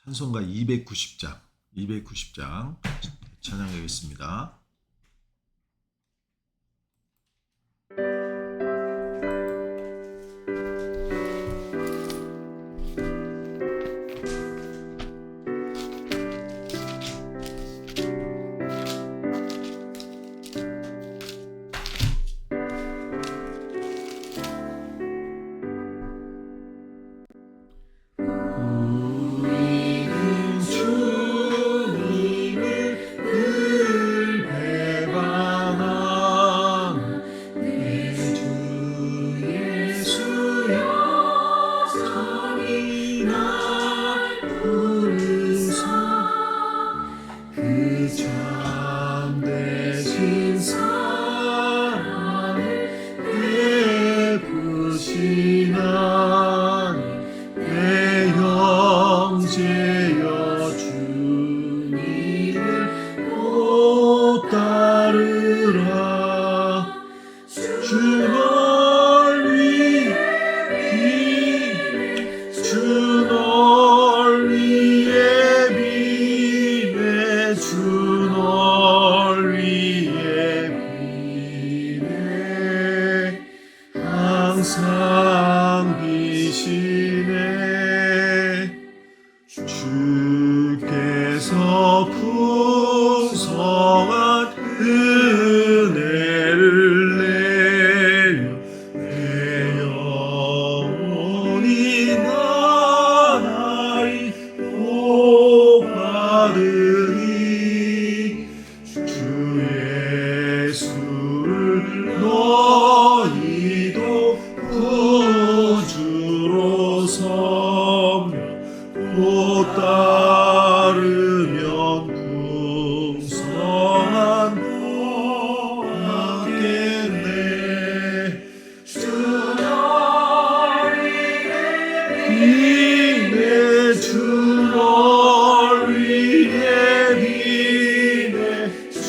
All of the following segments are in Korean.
찬송가 290장 찬양하겠습니다. 항상 비시네 주께서 풍성한 은혜를 내려 내 영혼이 나날이 복받으니 주 예수를 너희도 구주로 섬겨 곧 따르면 풍성한 복 받겠네. 주 널 위해 비네 주 널 위해 비네 주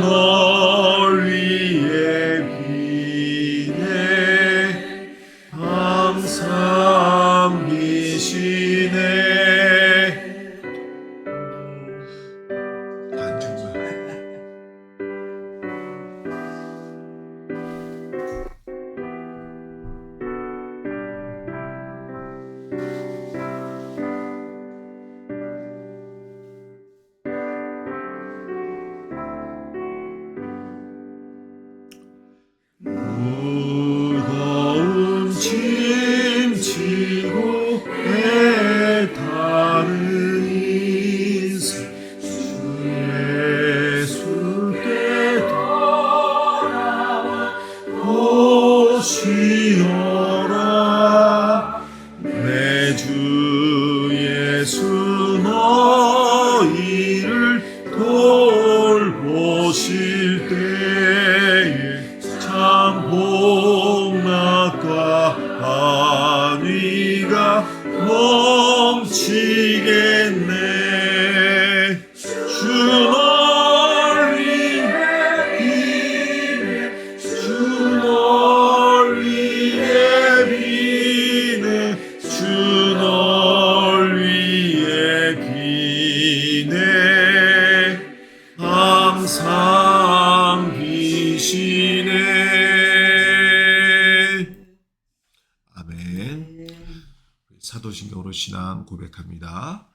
널 위해 비네 항상 비시네. 무거운 짐 지고 애타는 인생 주 예수께 돌아와 오시오라. 내 주 예수 너희를 돌보실 때에 참 복락과 안위가 넘치겠네. 주 널 위해 비네 주 널 위해 비네 주 널 위해 비네 항상 비시네. 아멘. 사도신경으로 신앙 고백합니다.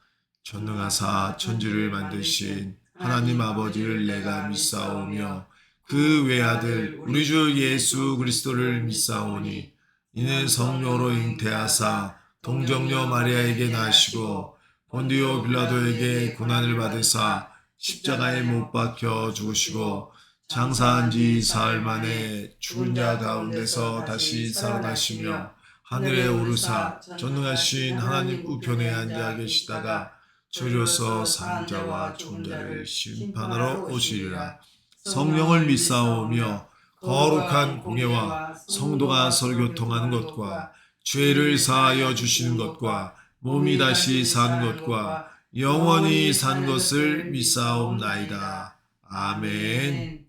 전능하사 천지를 만드신 하나님 아버지를 내가 믿사오며 그 외아들 우리 주 예수 그리스도를 믿사오니 이는 성령으로 잉태하사 동정녀 마리아에게 나시고 본디오 빌라도에게 고난을 받으사 십자가에 못 박혀 죽으시고 장사한 지 사흘 만에 죽은 자 가운데서 다시 살아나시며 하늘에 오르사 전능하신 하나님 우편에 앉아 계시다가 저리로서 산 자와 죽은 자를 심판하러 오시리라. 성령을 믿사오며 거룩한 공예와 성도가 서로 교통하는 것과 죄를 사하여 주시는 것과 몸이 다시 사는 것과 영원히 산 것을 믿사옵나이다. 아멘.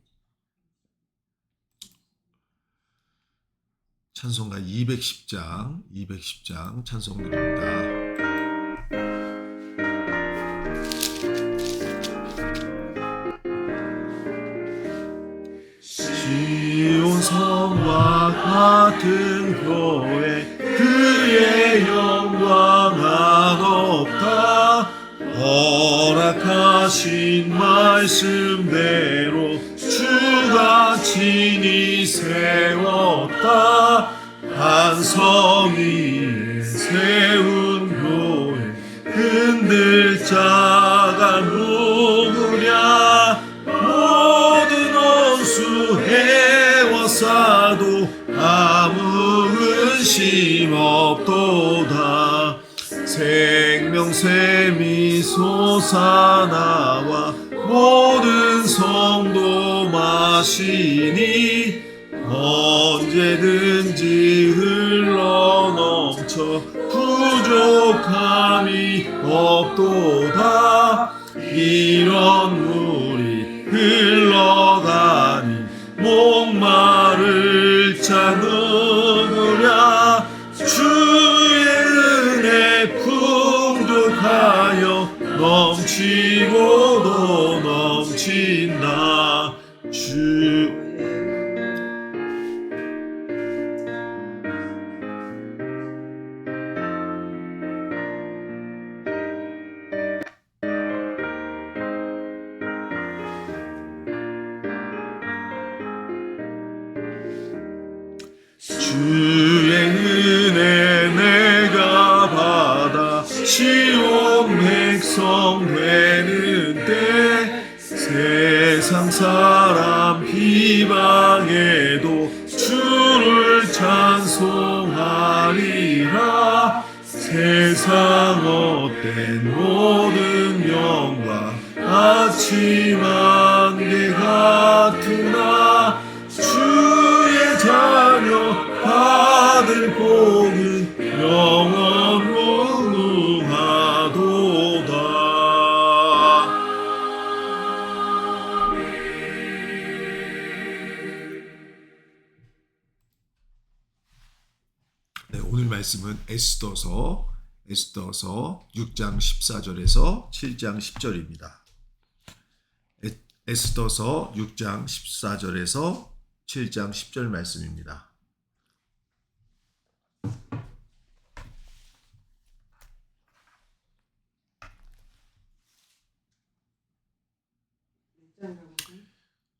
찬송가 210장 찬송드립니다. 영광과 같은 교회 그의 영광은 없다. 허락하신 말씀대로 주가 친히 세웠다. 한 성 위에 세운 교회 흔들 자가 누구랴. 모든 원수 해워싸도 아무 근심 없도다. 생명샘이 솟아나와 모든 성도 마시니 언제든지 흘러넘쳐 부족함이 없도다. 이런 물이 흘러가니 목마를 자 누구랴. 주의 은혜 풍족하여 넘치고도 넘친다. 주의 은혜 내가 받아 시온 백성 되는 때 세상 사람 비방해도 주를 찬송하리라. 세상 헛된 모든 영광 아침 안개 같으나 주의 자녀 받을 복은 영원 무궁하도다. 네, 오늘 말씀은 에스더서 6장 14절에서 7장 10절입니다. 에스더서 6장 14절에서 7장 10절 말씀입니다.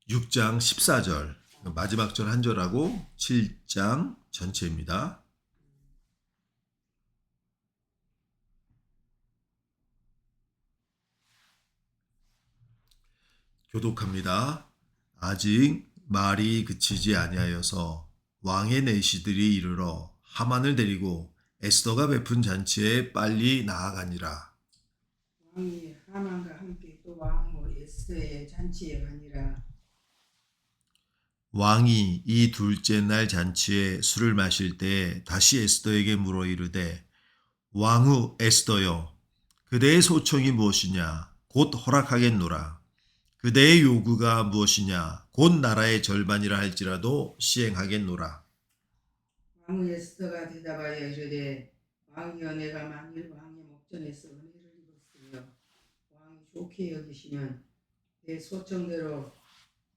육 장 14절 마지막 절 한 절하고 7장 전체입니다. 교독합니다. 아직 말이 그치지 아니하여서 왕의 내시들이 이르러 하만을 데리고 에스더가 베푼 잔치에 빨리 나아가니라. 왕이 하만과 함께 또 왕후 에스더의 잔치에 가니라. 왕이 이 둘째 날 잔치에 술을 마실 때에 다시 에스더에게 물어 이르되 왕후 에스더여, 그대의 소청이 무엇이냐 곧 허락하겠노라. 그대의 요구가 무엇이냐 곧 나라의 절반이라 할지라도 시행하겠노라. 왕후 에스더가 대답하여 이르되 왕이여, 내가 만일 왕의 목전에서 은혜를 입었으며 왕이 좋게 여기시면 내 소청대로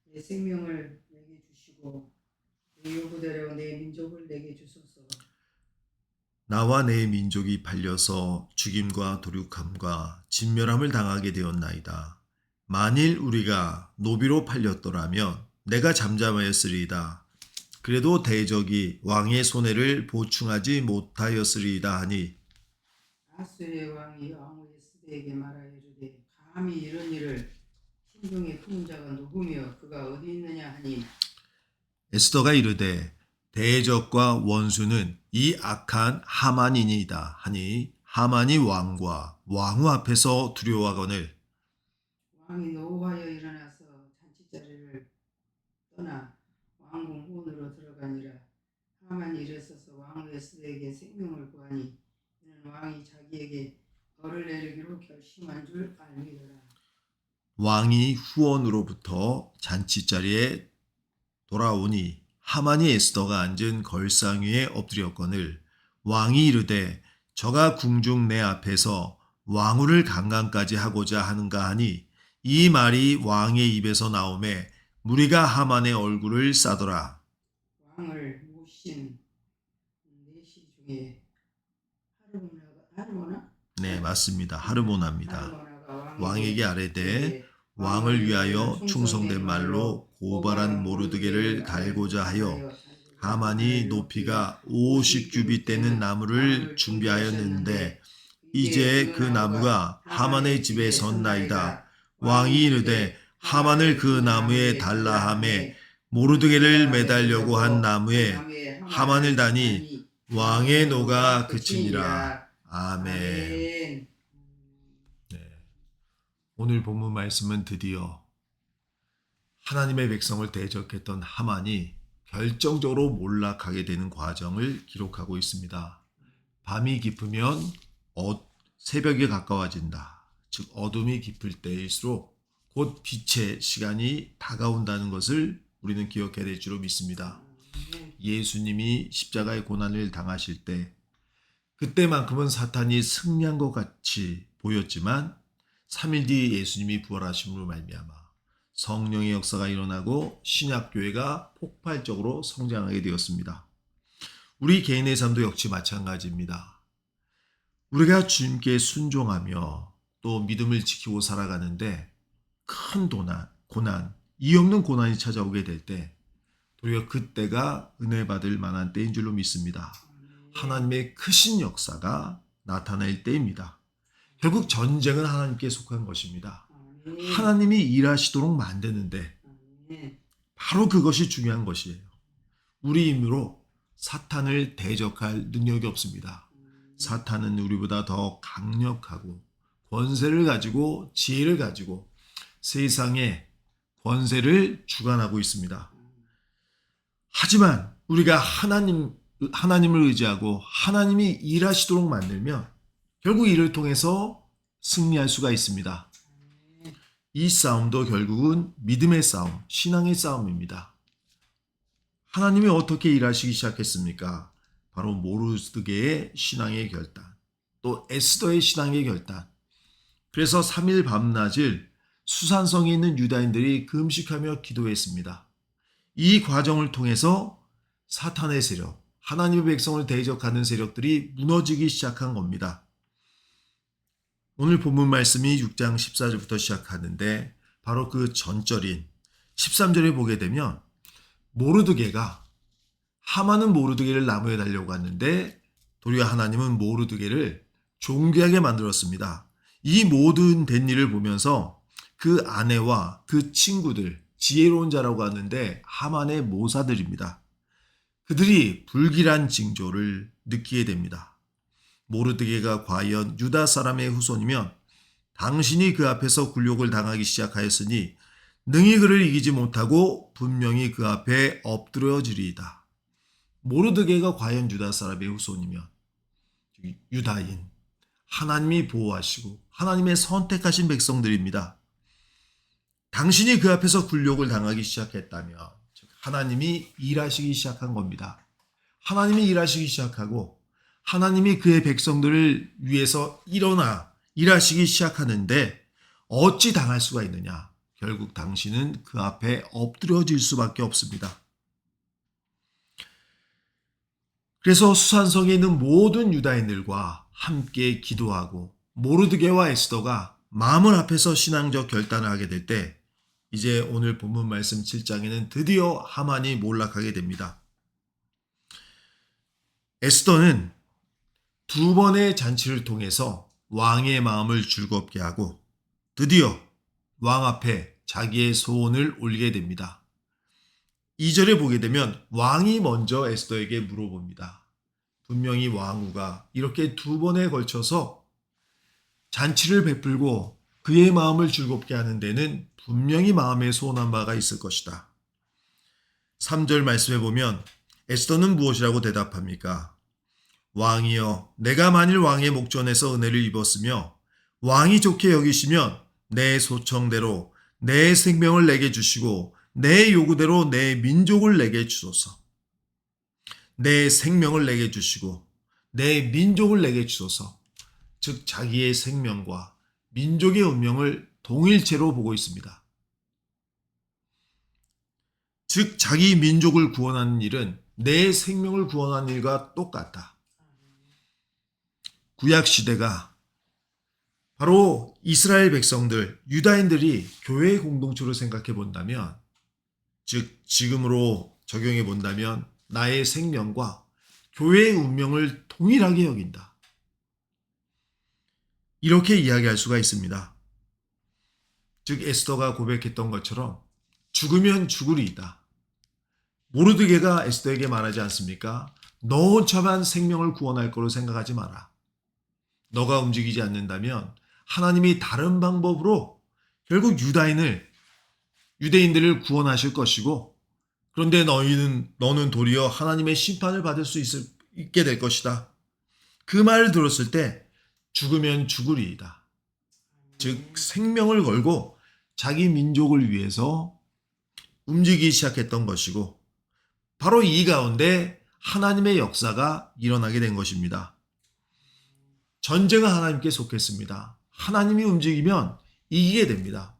내 생명을 내게 주시고 내 요구대로 내 민족을 내게 주소서. 나와 내 민족이 팔려서 죽임과 도륙함과 진멸함을 당하게 되었나이다. 만일 우리가 노비로 팔렸더라면 내가 잠잠하였으리이다. 그래도 대적이 왕의 손해를 보충하지 못하였으리이다 하니 아수르의 왕이 왕후 에스더에게 말하여 이르되 감히 이런 일을 심중에 품은 자가 누구며 그가 어디 있느냐 하니 에스더가 이르되 대적과 원수는 이 악한 하만이니이다 하니 하만이 왕과 왕후 앞에서 두려워하거늘 왕이 노하여 일어나서 잔치자리를 떠나 왕궁 후원으로 들어가니라. 하만이 일어서서 왕후 에스더에게 생명을 구하니 이는 왕이 자기에게 벌을 내리기로 결심한 줄 알미더라. 왕이 후원으로부터 잔치자리에 돌아오니 하만이 에스더가 앉은 걸상 위에 엎드렸거늘 왕이 이르되 저가 궁중 내 앞에서 왕후를 강간까지 하고자 하는가 하니 이 말이 왕의 입에서 나오매 무리가 하만의 얼굴을 싸더라. 왕을 모신 내시 중에 하르모나 네, 맞습니다. 하르모나입니다. 하르모나가 왕에게 아뢰되 왕을 위하여 충성된 말로 고발한 모르드게를 갈고자 하여 하만이 높이가 50규빗 되는 나무를 준비하였는데 이제 그 나무가 하만의 집에 섰나이다. 왕이 이르되 하만을 그 나무에 달라 하매 모르드게를 매달려고 한 나무에 하만을 다니 왕의 노가 그치니라. 아멘. 네. 오늘 본문 말씀은 드디어 하나님의 백성을 대적했던 하만이 결정적으로 몰락하게 되는 과정을 기록하고 있습니다. 밤이 깊으면 새벽이 가까워진다. 즉 어둠이 깊을 때일수록 곧 빛의 시간이 다가온다는 것을 우리는 기억해야 될 줄로 믿습니다. 예수님이 십자가의 고난을 당하실 때 그때만큼은 사탄이 승리한 것 같이 보였지만 3일 뒤에 예수님이 부활하심으로 말미암아 성령의 역사가 일어나고 신약교회가 폭발적으로 성장하게 되었습니다. 우리 개인의 삶도 역시 마찬가지입니다. 우리가 주님께 순종하며 또 믿음을 지키고 살아가는데 큰 고난, 이유 없는 고난이 찾아오게 될 때 도리어 그때가 은혜 받을 만한 때인 줄로 믿습니다. 하나님의 크신 역사가 나타날 때입니다. 결국 전쟁은 하나님께 속한 것입니다. 하나님이 일하시도록 만드는데 바로 그것이 중요한 것이에요. 우리 힘으로 사탄을 대적할 능력이 없습니다. 사탄은 우리보다 더 강력하고 권세를 가지고 지혜를 가지고 세상의 권세를 주관하고 있습니다. 하지만 우리가 하나님을 의지하고 하나님이 일하시도록 만들면 결국 이를 통해서 승리할 수가 있습니다. 이 싸움도 결국은 믿음의 싸움, 신앙의 싸움입니다. 하나님이 어떻게 일하시기 시작했습니까? 바로 모르드게의 신앙의 결단, 또 에스더의 신앙의 결단. 그래서 3일 밤낮을 수산성에 있는 유다인들이 금식하며 기도했습니다. 이 과정을 통해서 사탄의 세력, 하나님의 백성을 대적하는 세력들이 무너지기 시작한 겁니다. 오늘 본문 말씀이 6장 14절부터 시작하는데 바로 그 전절인 13절에 보게 되면 모르드게가 하만은 모르드게를 나무에 달려고 하는데 도리어 하나님은 모르드게를 존귀하게 만들었습니다. 이 모든 된 일을 보면서 그 아내와 그 친구들, 지혜로운 자라고 하는데 하만의 모사들입니다. 그들이 불길한 징조를 느끼게 됩니다. 모르드게가 과연 유다 사람의 후손이면 당신이 그 앞에서 굴욕을 당하기 시작하였으니 능히 그를 이기지 못하고 분명히 그 앞에 엎드려지리이다. 모르드게가 과연 유다 사람의 후손이면 유다인, 하나님이 보호하시고 하나님의 선택하신 백성들입니다. 당신이 그 앞에서 굴욕을 당하기 시작했다면 하나님이 일하시기 시작한 겁니다. 하나님이 일하시기 시작하고 하나님이 그의 백성들을 위해서 일어나 일하시기 시작하는데 어찌 당할 수가 있느냐? 결국 당신은 그 앞에 엎드려질 수밖에 없습니다. 그래서 수산성에 있는 모든 유다인들과 함께 기도하고 모르드게와 에스더가 마음을 합해서 신앙적 결단을 하게 될 때 이제 오늘 본문 말씀 7장에는 드디어 하만이 몰락하게 됩니다. 에스더는 두 번의 잔치를 통해서 왕의 마음을 즐겁게 하고 드디어 왕 앞에 자기의 소원을 올리게 됩니다. 2절에 보게 되면 왕이 먼저 에스더에게 물어봅니다. 분명히 왕후가 이렇게 두 번에 걸쳐서 잔치를 베풀고 그의 마음을 즐겁게 하는 데는 분명히 마음에 소원한 바가 있을 것이다. 3절 말씀해 보면 에스더는 무엇이라고 대답합니까? 왕이여, 내가 만일 왕의 목전에서 은혜를 입었으며 왕이 좋게 여기시면 내 소청대로 내 생명을 내게 주시고 내 요구대로 내 민족을 내게 주소서. 내 생명을 내게 주시고 내 민족을 내게 주소서. 즉 자기의 생명과 민족의 운명을 동일체로 보고 있습니다. 즉 자기 민족을 구원하는 일은 내 생명을 구원한 일과 똑같다. 구약 시대가 바로 이스라엘 백성들, 유다인들이 교회의 공동체로 생각해 본다면, 즉 지금으로 적용해 본다면 나의 생명과 교회의 운명을 동일하게 여긴다. 이렇게 이야기할 수가 있습니다. 즉 에스더가 고백했던 것처럼 죽으면 죽으리이다. 모르드게가 에스더에게 말하지 않습니까? 너 혼자만 생명을 구원할 거로 생각하지 마라. 너가 움직이지 않는다면 하나님이 다른 방법으로 결국 유대인들을 구원하실 것이고, 그런데 너는 도리어 하나님의 심판을 받을 수 있게 될 것이다. 그 말을 들었을 때 죽으면 죽으리이다. 즉 생명을 걸고 자기 민족을 위해서 움직이기 시작했던 것이고, 바로 이 가운데 하나님의 역사가 일어나게 된 것입니다. 전쟁은 하나님께 속했습니다. 하나님이 움직이면 이기게 됩니다.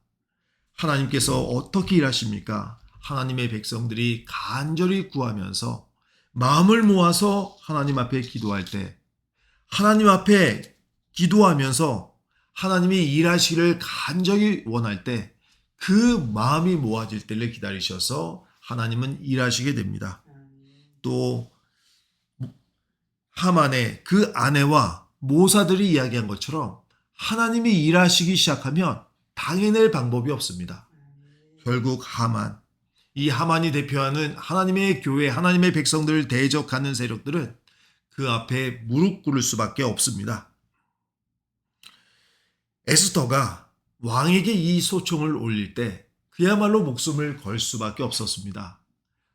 하나님께서 어떻게 일하십니까? 하나님의 백성들이 간절히 구하면서 마음을 모아서 하나님 앞에 기도할 때, 하나님 앞에 기도하면서 하나님이 일하시기를 간절히 원할 때, 그 마음이 모아질 때를 기다리셔서 하나님은 일하시게 됩니다. 또 하만의 그 아내와 모사들이 이야기한 것처럼 하나님이 일하시기 시작하면 당해낼 방법이 없습니다. 결국 이 하만이 대표하는 하나님의 교회, 하나님의 백성들을 대적하는 세력들은 그 앞에 무릎 꿇을 수밖에 없습니다. 에스더가 왕에게 이 소총을 올릴 때 그야말로 목숨을 걸 수밖에 없었습니다.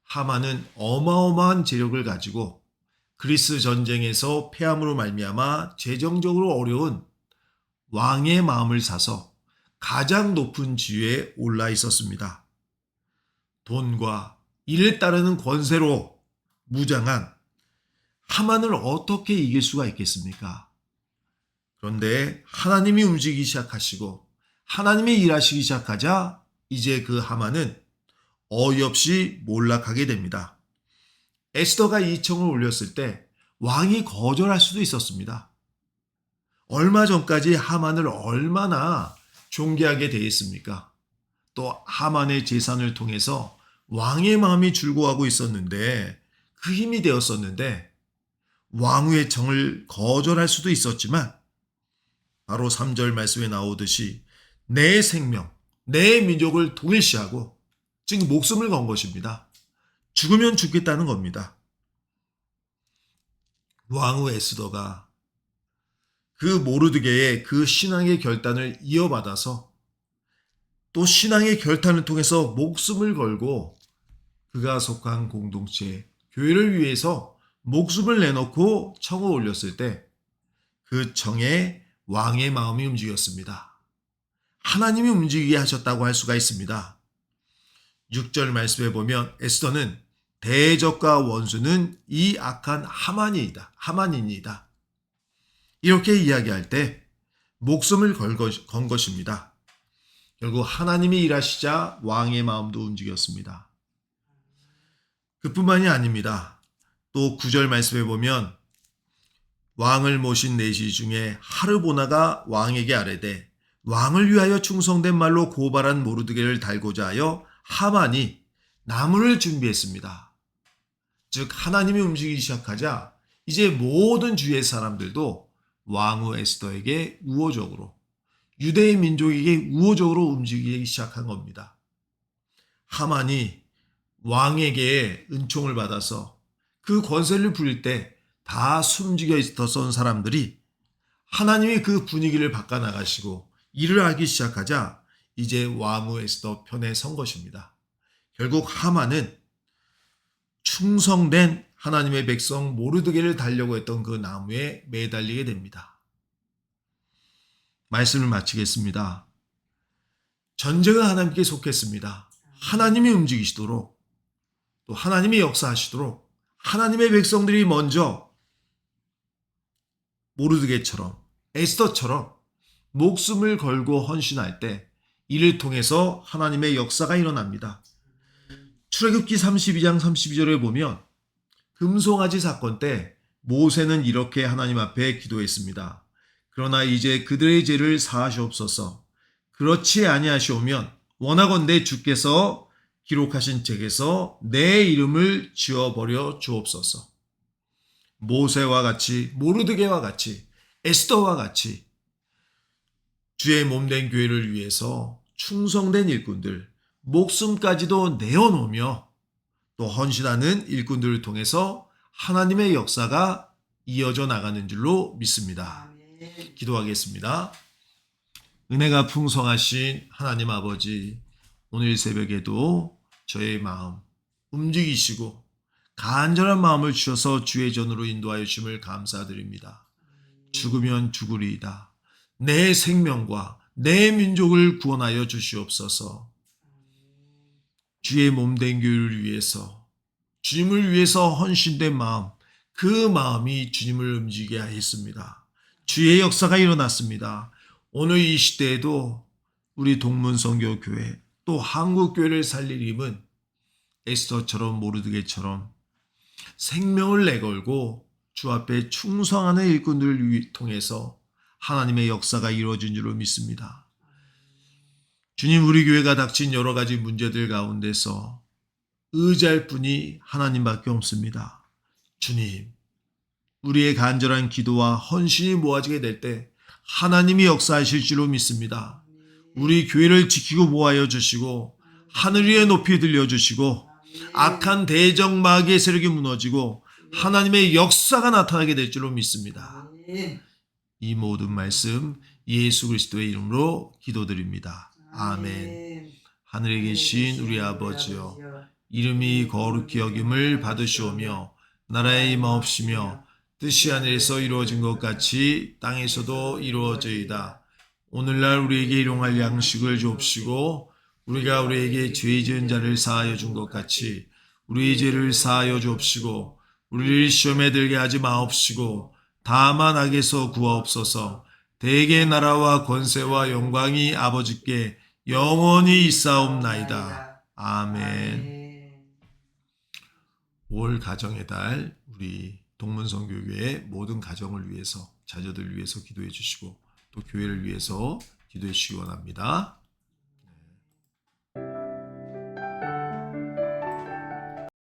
하만은 어마어마한 재력을 가지고 그리스 전쟁에서 패함으로 말미암아 재정적으로 어려운 왕의 마음을 사서 가장 높은 지위에 올라 있었습니다. 돈과 이를 따르는 권세로 무장한 하만을 어떻게 이길 수가 있겠습니까? 그런데 하나님이 움직이기 시작하시고 하나님이 일하시기 시작하자 이제 그 하만은 어이없이 몰락하게 됩니다. 에스더가 이 청을 올렸을 때 왕이 거절할 수도 있었습니다. 얼마 전까지 하만을 얼마나 존귀하게 대했습니까? 또 하만의 재산을 통해서 왕의 마음이 즐거워하고 있었는데, 그 힘이 되었었는데 왕후의 청을 거절할 수도 있었지만, 바로 3절 말씀에 나오듯이 내 생명, 내 민족을 동일시하고, 즉 목숨을 건 것입니다. 죽으면 죽겠다는 겁니다. 왕후 에스더가 그 모르드게의 그 신앙의 결단을 이어받아서 또 신앙의 결단을 통해서 목숨을 걸고 그가 속한 공동체, 교회를 위해서 목숨을 내놓고 청을 올렸을 때 그 청에 왕의 마음이 움직였습니다. 하나님이 움직이게 하셨다고 할 수가 있습니다. 6절 말씀에 보면 에스더는 대적과 원수는 이 악한 하만이니이다. 이렇게 이야기할 때 목숨을 건 것입니다. 결국 하나님이 일하시자 왕의 마음도 움직였습니다. 그뿐만이 아닙니다. 또 9절 말씀에 보면 왕을 모신 내시 중에 하르보나가 왕에게 아뢰되 왕을 위하여 충성된 말로 고발한 모르드게를 달고자 하여 하만이 나무를 준비했습니다. 즉 하나님이 움직이기 시작하자 이제 모든 주위의 사람들도 왕후 에스더에게 우호적으로, 유대의 민족에게 우호적으로 움직이기 시작한 겁니다. 하만이 왕에게 은총을 받아서 그 권세를 부릴 때 다 숨죽여 있었던 사람들이 하나님이 그 분위기를 바꿔나가시고 일을 하기 시작하자 이제 왕후 에스더 편에 선 것입니다. 결국 하만은 충성된 하나님의 백성 모르드게를 달려고 했던 그 나무에 매달리게 됩니다. 말씀을 마치겠습니다. 전쟁은 하나님께 속했습니다. 하나님이 움직이시도록, 또 하나님이 역사하시도록 하나님의 백성들이 먼저 모르드게처럼, 에스더처럼 목숨을 걸고 헌신할 때 이를 통해서 하나님의 역사가 일어납니다. 출애굽기 32장 32절에 보면 금송아지 사건 때 모세는 이렇게 하나님 앞에 기도했습니다. 그러나 이제 그들의 죄를 사하시옵소서. 그렇지 아니하시오면 원하건대 주께서 기록하신 책에서 내 이름을 지워버려 주옵소서. 모세와 같이, 모르드게와 같이, 에스더와 같이 주의 몸된 교회를 위해서 충성된 일꾼들, 목숨까지도 내어놓으며 또 헌신하는 일꾼들을 통해서 하나님의 역사가 이어져 나가는 줄로 믿습니다. 아멘. 기도하겠습니다. 은혜가 풍성하신 하나님 아버지, 오늘 새벽에도 저의 마음 움직이시고 간절한 마음을 주셔서 주의 전으로 인도하여 주심을 감사드립니다. 죽으면 죽으리이다. 내 생명과 내 민족을 구원하여 주시옵소서. 주의 몸된 교회를 위해서, 주님을 위해서 헌신된 마음, 그 마음이 주님을 움직이게 하였습니다. 주의 역사가 일어났습니다. 오늘 이 시대에도 우리 동문선교교회 또 한국교회를 살릴 힘은 에스더처럼 모르드게처럼 생명을 내걸고 주 앞에 충성하는 일꾼들을 통해서 하나님의 역사가 이루어진 줄로 믿습니다. 주님, 우리 교회가 닥친 여러 가지 문제들 가운데서 의지할 분이 하나님밖에 없습니다. 주님, 우리의 간절한 기도와 헌신이 모아지게 될 때 하나님이 역사하실 줄로 믿습니다. 우리 교회를 지키고 보호하여 주시고 하늘 위에 높이 들려주시고 악한 대적 마귀의 세력이 무너지고 하나님의 역사가 나타나게 될 줄로 믿습니다. 이 모든 말씀 예수 그리스도의 이름으로 기도드립니다. 아멘. 하늘에 계신 우리 아버지여, 이름이 거룩히 여김을 받으시오며 나라의 임하옵시며 뜻이 하늘에서 이루어진 것 같이 땅에서도 이루어져이다. 오늘날 우리에게 일용할 양식을 주옵시고 우리가 우리에게 죄 지은 자를 사하여 준 것 같이 우리의 죄를 사하여 주옵시고 우리를 시험에 들게 하지 마옵시고 다만 악에서 구하옵소서. 대개 나라와 권세와 영광이 아버지께 영원히 있사옵나이다. 아멘. 올 가정의 달 우리 동문선교교회 모든 가정을 위해서, 자녀들을 위해서 기도해 주시고 또 교회를 위해서 기도해 주시기 원합니다.